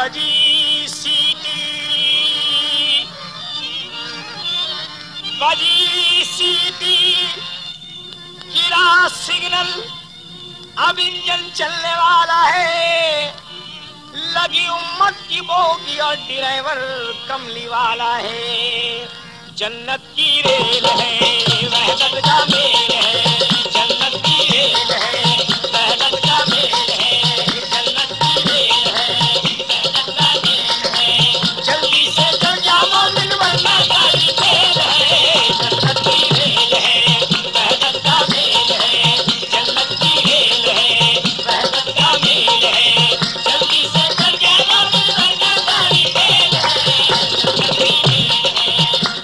बजी सीटी, बजी सीटी, गिरा सिग्नल, अब इंजन चलने वाला है। लगी उम्मत की बोगी और ड्राइवर कमली वाला है। जन्नत की रेल है, वहदत का मेल है। जन्नत की रेल है, वहदत का मेल है। जन्नत की रेल है, वहदत का मेल है। जल्दी से चल जाओ मिल वरना गाड़ी फेल है। जन्नत की रेल है, वहदत का मेल है। जन्नत की रेल है, वहदत का मेल है। जल्दी से चल जाओ मिल वरना गाड़ी फेल है। जन्नत की रेल है।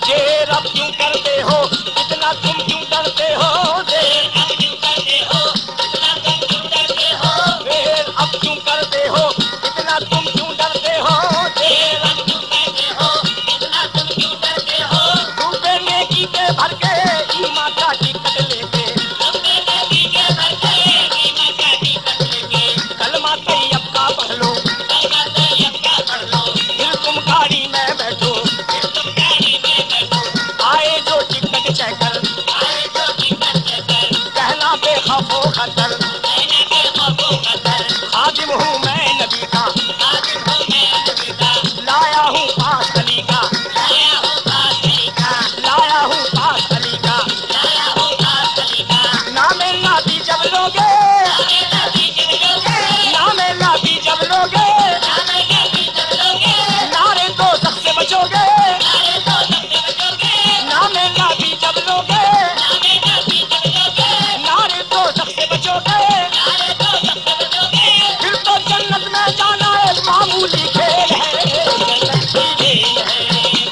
देर अब क्यों करते हो, इतना तुम क्यों डरते हो? देर अब क्यों करते हो, इतना तुम क्यों डरते हो? देर अब क्यों करते हो, इतना तुम क्यों डरते हो? देर अब क्यों करते हो, इतना तुम क्यों डरते हो? डूबे नेकी के भर के ईमान का टिकट लेके, डूबे नेकी के भर के ईमान का टिकट लेके, कलमा तैयब का पढ़ लो, कलमा तैयब का पढ़ लो, फिर तुम गाड़ी में बैठो, फिर तुम गाड़ी में बैठो। आए जो टिकट चेकर, आए जो टिकट चेकर, कहना बेखौफ खतर, कहना बेखौफ खतर। खादिम हूँ मैं नबी का, खादिम हूँ मैं नबी का। लाया हूँ पास अली का, लाया हूँ पास अली का। लाया हूँ पास अली का, लाया हूँ पास अली का। नामे नाबी जब लोगे, नामे नाबी जब लोगे, नामे नाबी जब लोगे, नामे नाबी जब लोगे, नारे दोज़ख से बचोगे, नारे दोज़ख से बचोगे। नामे नाबी जब लोगे, नामे नाबी जब लोगे, नारे दोज़ख से बचोगे, नारे दोज़ख से बचोगे। फिर तो जन्नत में जाना एक मामूली खेल है। जन्नत की रेल है,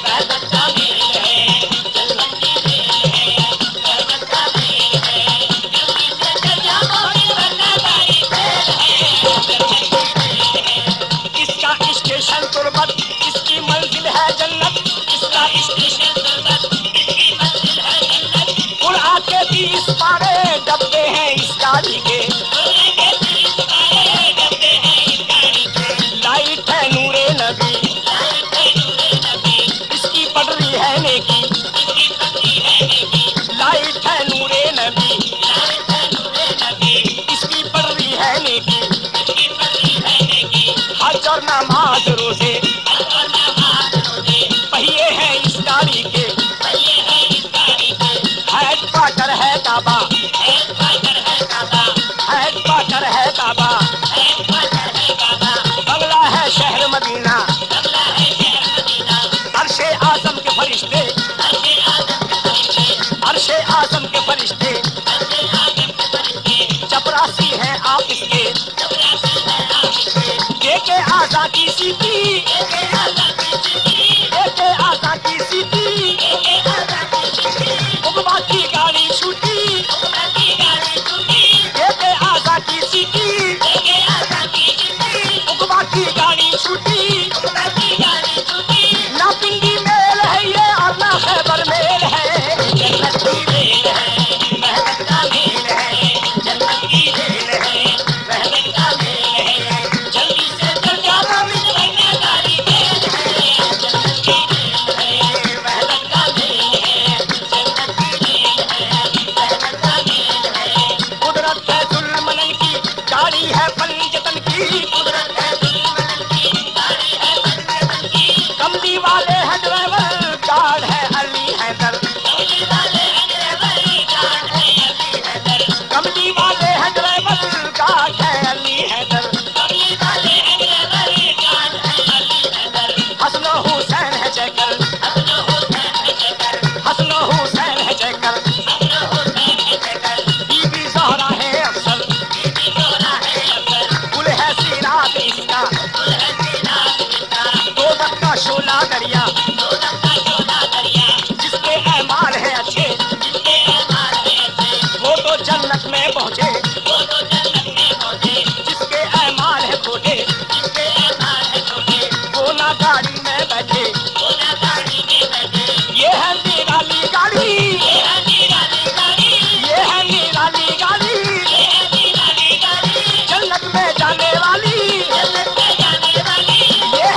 वहदत का मेल है। जन्नत की रेल है, वहदत का मेल है। जल्दी से चल जाओ मिल वरना गाड़ी फेल है। जन्नत की रेल है। इसका स्टेशन तुर्बत, इसकी मंजिल है जन्नत। इसका स्टेशन तुर्बत, इसकी मंजिल है जन्नत। उड़ा के 30 पारे डब्बे हैं इस गाड़ी के, उड़ा के 30 पारे डब्बे हैं इस गाड़ी के। लाइट है नूरे नबी, लाइट है नूरे नबी। इसकी पटरी है नेकी, इसकी पटरी है नेकी। लाइट है नूरे नबी, लाइट है नूरे नबी। इसकी पटरी है नेकी, इसकी पटरी है नेकी। हज और नमाज रोजे, हज और नमाज रोजे। पहिए हैं इस गाड़ी के, पहिए हैं इस गाड़ी के। हेड क्वार्टर है काबा, हेड क्वार्टर है काबा, हेड क्वार्टर है काबा, हेड क्वार्टर है काबा। बंगला है शहर मदीना, बंगला है शहर मदीना। अर्शे आज़म के फरिश्ते, अर्शे आज़म के फरिश्ते, अर्शे आज़म के फरिश्ते, अर्शे आज़म के फरिश्ते। चपरासी हैं आप इसके, चपरासी हैं आप इसके। देके आज़ा की सीटी, देके आज़ा की सीटी, देके आज़ा की सीटी, देके आज़ा की सीटी। उगवा की गाड़ी छूटी, उगवा की गाड़ी छूटी। देके आज़ा की सीटी, देके आज़ा की सीटी। उगवा की गाड़ी छूटी, उगवा की गाड़ी छूटी। ना पिंडी मेल है ये और ना खैबर मेल है। जन्नत की रेल है, वहदत का मेल है। जन्नत की रेल है, वहदत का मेल है। जल्दी से चल जाओ मिल वरना गाड़ी फेल है। जन्नत की रेल है, वहदत का मेल है। जन्नत की रेल है, वहदत का मेल है। कुदरत है जुल्मनन की, गाड़ी है पंजतन की। कुदरत है जुल्मनन की, गाड़ी है पंजतन की। कमली वाले हैं ड्राइवर, गार्ड है अली हैदर। कमली वाले हैं ड्राइवर, गार्ड है अली हैदर। कमली वाले हैं ड्राइवर, गार्ड है अली हैदर। कमली वाले हैं ड्राइवर, गार्ड है अली हैदर। हसन हुसैन है चेकर, हसन हुसैन है चेकर, हसन हुसैन है चेकर, हसन हुसैन है चेकर। बीबी ज़हरा है अफसर, बीबी ज़हरा है अफसर। गुल है सीरात इसका, गुल है सीरात इसका। दोज़ख का शोला दरिया, दोज़ख का शोला दरिया। जिसके ऐमाल है अच्छे, जिसके ऐमाल है अच्छे, वो तो जन्नत में पहुँचे, वो तो जन्नत में पहुँचे। जिसके ऐमाल है छोटे, जिसके ऐमाल है छोटे, वो ना गाड़ी में बैठे, वो ना गाड़ी में बैठे। ये है निराली गाड़ी, ये है निराली गाड़ी, ये है निराली गाड़ी, ये है निराली गाड़ी। जन्नत में जाने वाली, जन्नत में जाने वाली। ये